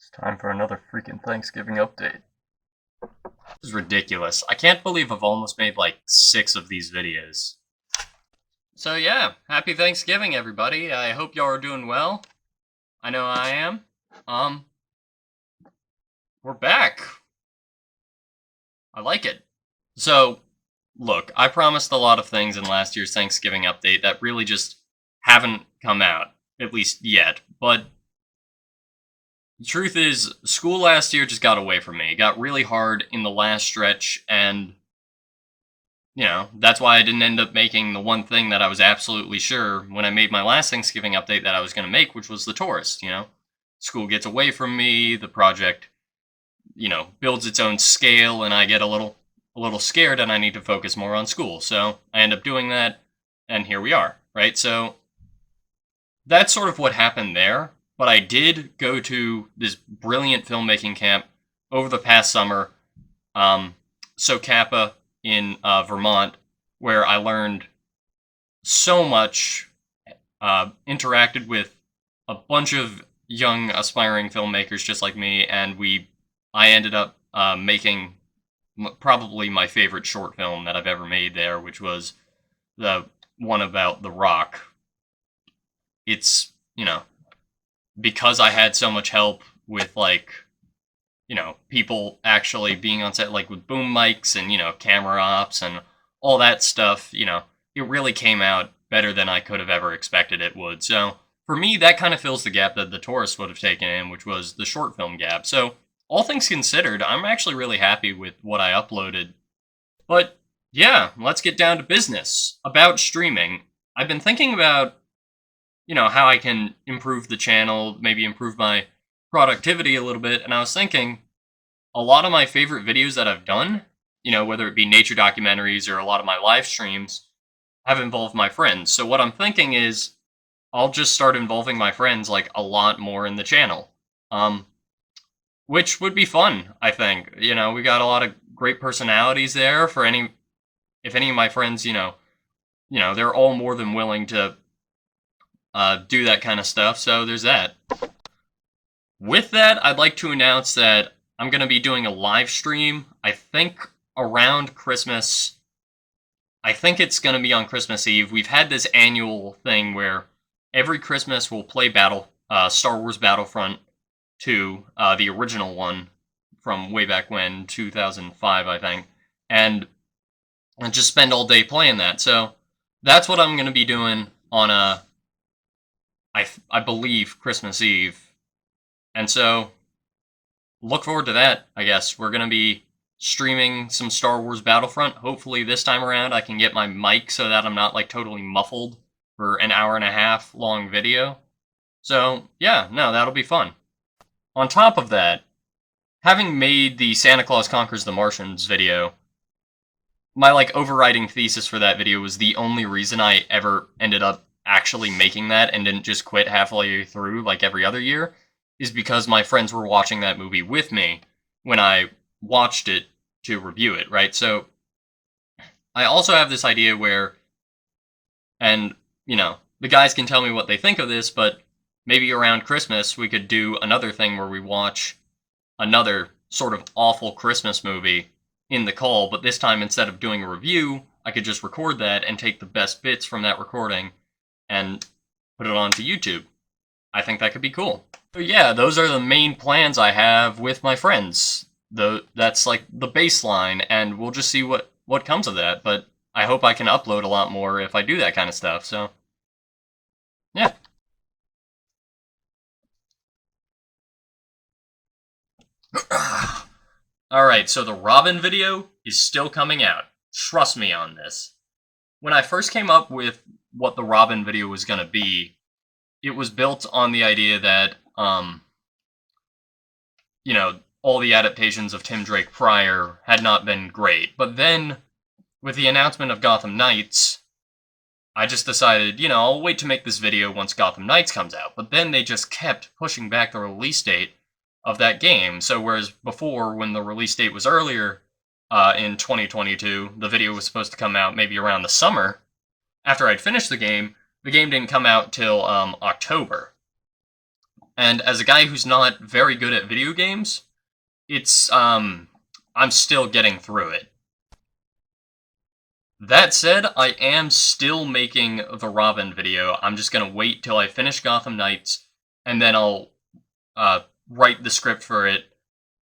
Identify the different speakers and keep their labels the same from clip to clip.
Speaker 1: It's time for another freaking Thanksgiving update. This is ridiculous. I can't believe I've almost made like 6 of these videos. So yeah, happy Thanksgiving everybody. I hope y'all are doing well. I know I am. We're back. I like it. So, look, I promised a lot of things in last year's Thanksgiving update that really just haven't come out, at least yet. But the truth is, school last year just got away from me. It got really hard in the last stretch, and, that's why I didn't end up making the one thing that I was absolutely sure when I made my last Thanksgiving update that I was going to make, which was the tourist, School gets away from me, the project, builds its own scale, and I get a little scared, and I need to focus more on school. So I end up doing that, and here we are, right? So that's sort of what happened there. But I did go to this brilliant filmmaking camp over the past summer, SoCapa in Vermont, where I learned so much, interacted with a bunch of young aspiring filmmakers just like me, and I ended up making probably my favorite short film that I've ever made there, which was the one about The Rock. It's, because I had so much help with, people actually being on set, like with boom mics and, camera ops and all that stuff, it really came out better than I could have ever expected it would. So for me, that kind of fills the gap that The Tourist would have taken in, which was the short film gap. So all things considered, I'm actually really happy with what I uploaded. But yeah, let's get down to business. About streaming, I've been thinking about how I can improve the channel, maybe improve my productivity a little bit. And I was thinking a lot of my favorite videos that I've done, whether it be nature documentaries or a lot of my live streams, have involved my friends. So what I'm thinking is I'll just start involving my friends like a lot more in the channel. Which would be fun, I think. We got a lot of great personalities there if any of my friends, they're all more than willing to do that kind of stuff, so there's that. With that, I'd like to announce that I'm going to be doing a live stream, I think around Christmas. I think it's going to be on Christmas Eve. We've had this annual thing where every Christmas we'll play Star Wars Battlefront 2, the original one from way back when, 2005, I think, and just spend all day playing that. So that's what I'm going to be doing on I believe, Christmas Eve. And so, look forward to that, I guess. We're going to be streaming some Star Wars Battlefront. Hopefully this time around I can get my mic so that I'm not, totally muffled for an hour and a half long video. So, yeah, no, that'll be fun. On top of that, having made the Santa Claus Conquers the Martians video, my, overriding thesis for that video was the only reason I ever ended up actually making that and didn't just quit halfway through like every other year is because my friends were watching that movie with me when I watched it to review it, right? So I also have this idea where, and, the guys can tell me what they think of this, but maybe around Christmas we could do another thing where we watch another sort of awful Christmas movie in the call, but this time instead of doing a review, I could just record that and take the best bits from that recording and put it onto YouTube. I think that could be cool. So yeah, those are the main plans I have with my friends. That's the baseline, and we'll just see what comes of that, but I hope I can upload a lot more if I do that kind of stuff, so yeah. Alright, so the Robin video is still coming out. Trust me on this. When I first came up with what the Robin video was going to be, it was built on the idea that, all the adaptations of Tim Drake prior had not been great. But then, with the announcement of Gotham Knights, I just decided, I'll wait to make this video once Gotham Knights comes out. But then they just kept pushing back the release date of that game. So whereas before, when the release date was earlier, in 2022, the video was supposed to come out maybe around the summer. After I'd finished the game didn't come out till October. And as a guy who's not very good at video games, it's I'm still getting through it. That said, I am still making the Robin video. I'm just gonna wait till I finish Gotham Knights, and then I'll write the script for it.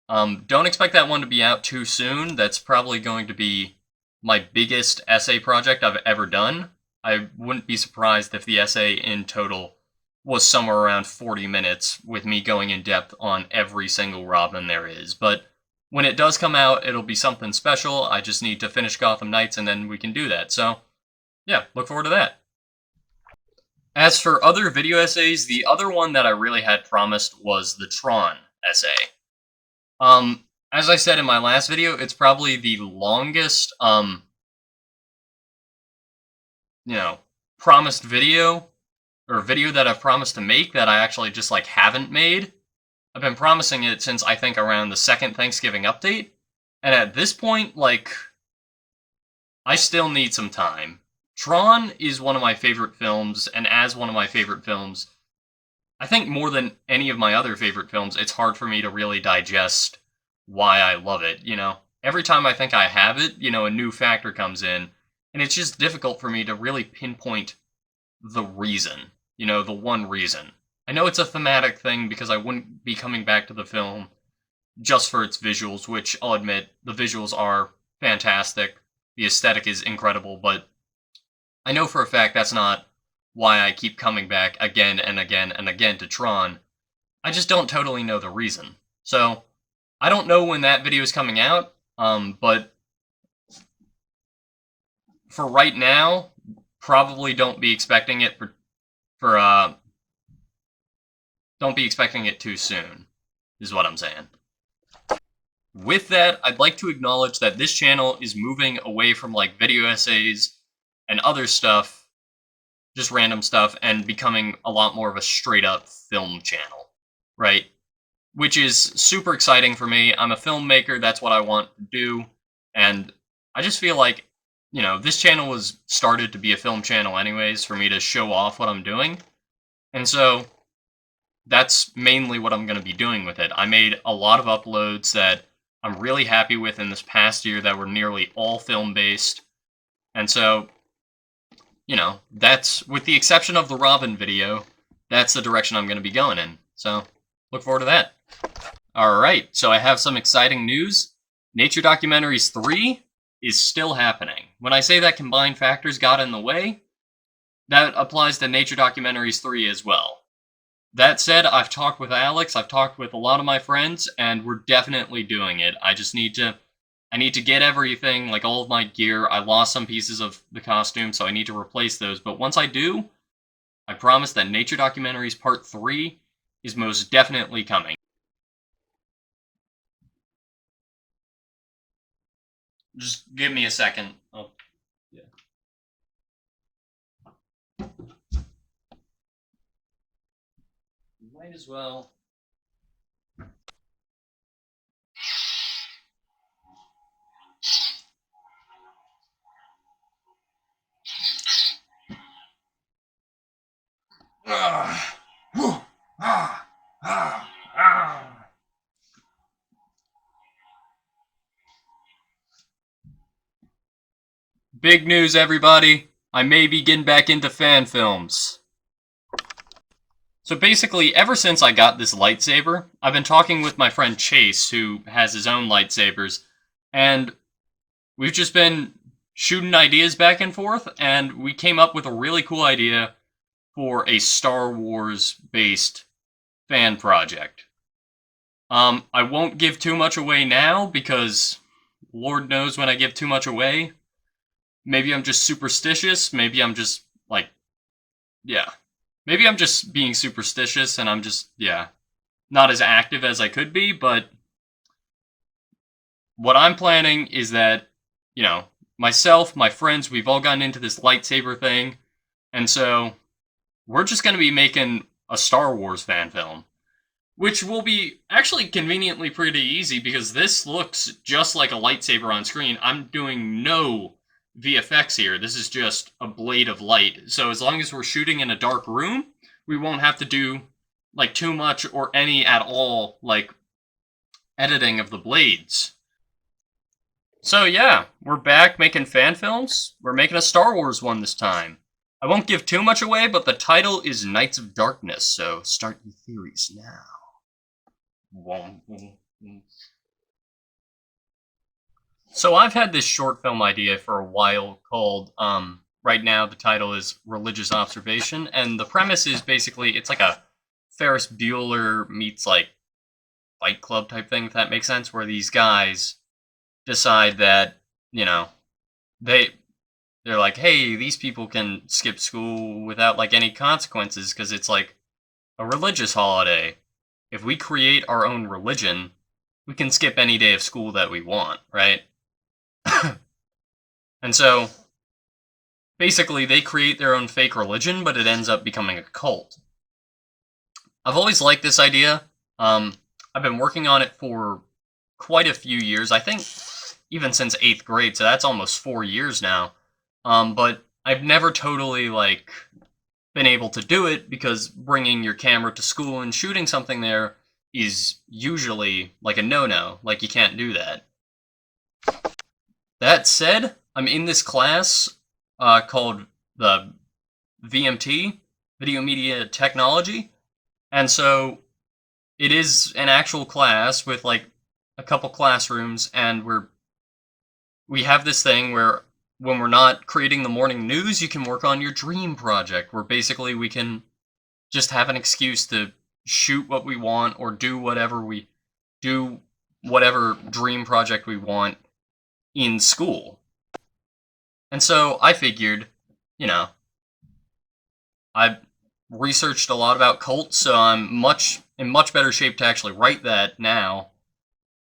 Speaker 1: Don't expect that one to be out too soon. That's probably going to be my biggest essay project I've ever done. I wouldn't be surprised if the essay in total was somewhere around 40 minutes, with me going in depth on every single Robin there is. But when it does come out, it'll be something special. I just need to finish Gotham Knights, and then we can do that. So, yeah, look forward to that. As for other video essays, the other one that I really had promised was the Tron essay. As I said in my last video, it's probably the longest, promised video, or video that I've promised to make that I actually just, haven't made. I've been promising it since, I think, around the second Thanksgiving update, and at this point, I still need some time. Tron is one of my favorite films, and as one of my favorite films, I think more than any of my other favorite films, it's hard for me to really digest why I love it, Every time I think I have it, a new factor comes in, and it's just difficult for me to really pinpoint the reason, the one reason. I know it's a thematic thing because I wouldn't be coming back to the film just for its visuals, which I'll admit, the visuals are fantastic, the aesthetic is incredible, but I know for a fact that's not why I keep coming back again and again and again to Tron. I just don't totally know the reason. So, I don't know when that video is coming out, but for right now, probably don't be expecting it don't be expecting it too soon, is what I'm saying. With that, I'd like to acknowledge that this channel is moving away from video essays and other stuff, just random stuff, and becoming a lot more of a straight up film channel, right? Which is super exciting for me. I'm a filmmaker, that's what I want to do, and I just feel like, this channel was started to be a film channel anyways, for me to show off what I'm doing, and so that's mainly what I'm going to be doing with it. I made a lot of uploads that I'm really happy with in this past year that were nearly all film-based, and so, that's, with the exception of the Robin video, that's the direction I'm going to be going in, so look forward to that. Alright, so I have some exciting news. Nature Documentaries 3 is still happening. When I say that combined factors got in the way, that applies to Nature Documentaries 3 as well. That said, I've talked with Alex, I've talked with a lot of my friends, and we're definitely doing it. I need to get everything, all of my gear. I lost some pieces of the costume, so I need to replace those. But once I do, I promise that Nature Documentaries Part 3 is most definitely coming. Just give me a second. Oh, yeah. Might as well. Big news, everybody! I may be getting back into fan films. So basically, ever since I got this lightsaber, I've been talking with my friend Chase, who has his own lightsabers, and we've just been shooting ideas back and forth, and we came up with a really cool idea for a Star Wars-based fan project. I won't give too much away now, because Lord knows when I give too much away. Maybe I'm just superstitious, maybe I'm just, maybe I'm just being superstitious, and I'm just, not as active as I could be, but what I'm planning is that, myself, my friends, we've all gotten into this lightsaber thing, and so we're just going to be making a Star Wars fan film, which will be actually conveniently pretty easy because this looks just like a lightsaber on screen. I'm doing no VFX here. This is just a blade of light. So as long as we're shooting in a dark room, we won't have to do like too much or any at all like editing of the blades. So yeah, we're back making fan films. We're making a Star Wars one this time. I won't give too much away, but the title is Knights of Darkness, so start your theories now. So I've had this short film idea for a while called, right now the title is Religious Observation, and the premise is basically, it's like a Ferris Bueller meets like Fight Club type thing, if that makes sense, where these guys decide that, you know, they they're like, hey, these people can skip school without like any consequences because it's like a religious holiday. If we create our own religion, we can skip any day of school that we want, right? And so basically they create their own fake religion, but it ends up becoming a cult. I've always liked this idea. I've been working on it for quite a few years. I think even since 8th grade, so that's almost 4 years now. But I've never totally like been able to do it because bringing your camera to school and shooting something there is usually like a no-no. Like you can't do that. That said, I'm in this class called the VMT, Video Media Technology, and so it is an actual class with like a couple classrooms, and we have this thing where when we're not creating the morning news, you can work on your dream project, where basically we can just have an excuse to shoot what we want or do whatever dream project we want in school. And so I figured, you know, I've researched a lot about cults, so I'm in much better shape to actually write that now.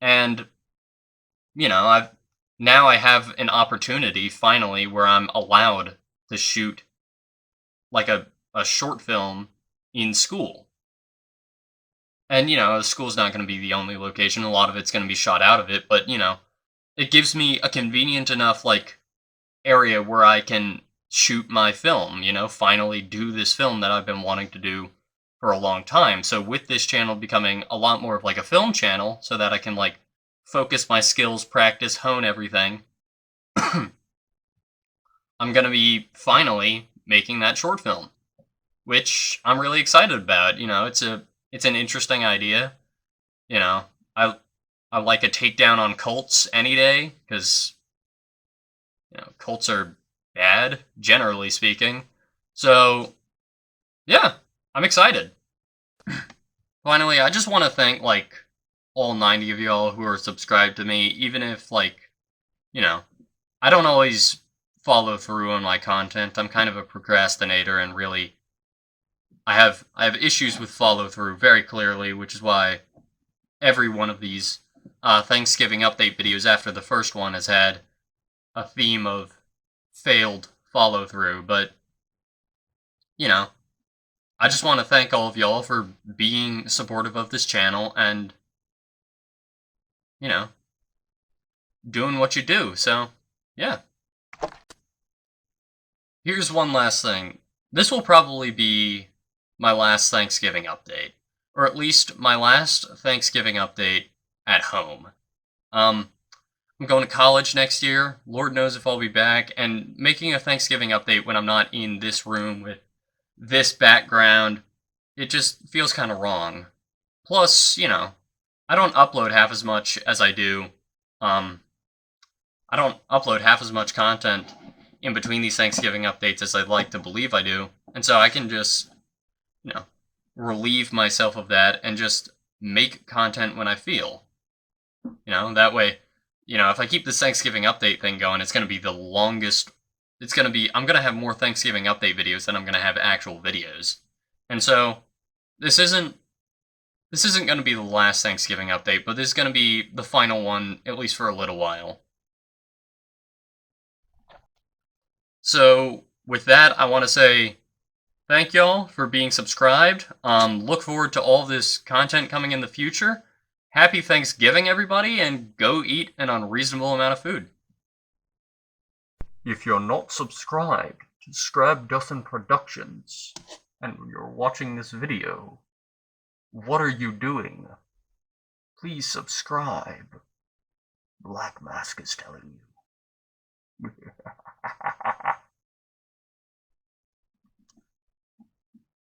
Speaker 1: And you know, I have an opportunity finally where I'm allowed to shoot like a short film in school. And you know, the school's not going to be the only location. A lot of it's going to be shot out of it, but you know, it gives me a convenient enough like area where I can shoot my film, you know, finally do this film that I've been wanting to do for a long time. So with this channel becoming a lot more of like a film channel so that I can like focus my skills, practice, hone everything, I'm going to be finally making that short film, which I'm really excited about. You know, it's an interesting idea. You know, I like a takedown on cults any day because you know, cults are bad, generally speaking. So, yeah, I'm excited. Finally, I just want to thank, like, all 90 of y'all who are subscribed to me, even if, like, you know, I don't always follow through on my content. I'm kind of a procrastinator, and really, I have issues with follow through very clearly, which is why every one of these Thanksgiving update videos after the first one has had a theme of failed follow through, but you know, I just want to thank all of y'all for being supportive of this channel and you know, doing what you do. So, yeah. Here's one last thing. This will probably be my last Thanksgiving update, or at least my last Thanksgiving update at home. I'm going to college next year. Lord knows if I'll be back. And making a Thanksgiving update when I'm not in this room with this background, it just feels kind of wrong. Plus, you know, I don't upload half as much as I do. I don't upload half as much content in between these Thanksgiving updates as I'd like to believe I do. And so I can just, you know, relieve myself of that and just make content when I feel. You know, that way, you know, if I keep this Thanksgiving update thing going, it's going to be the longest. I'm going to have more Thanksgiving update videos than I'm going to have actual videos. And so, this isn't going to be the last Thanksgiving update, but this is going to be the final one, at least for a little while. So, with that, I want to say thank y'all for being subscribed. Look forward to all this content coming in the future. Happy Thanksgiving, everybody, and go eat an unreasonable amount of food. If you're not subscribed to Scrabdusan Productions, and you're watching this video, What are you doing? Please subscribe. Black Mask is telling you.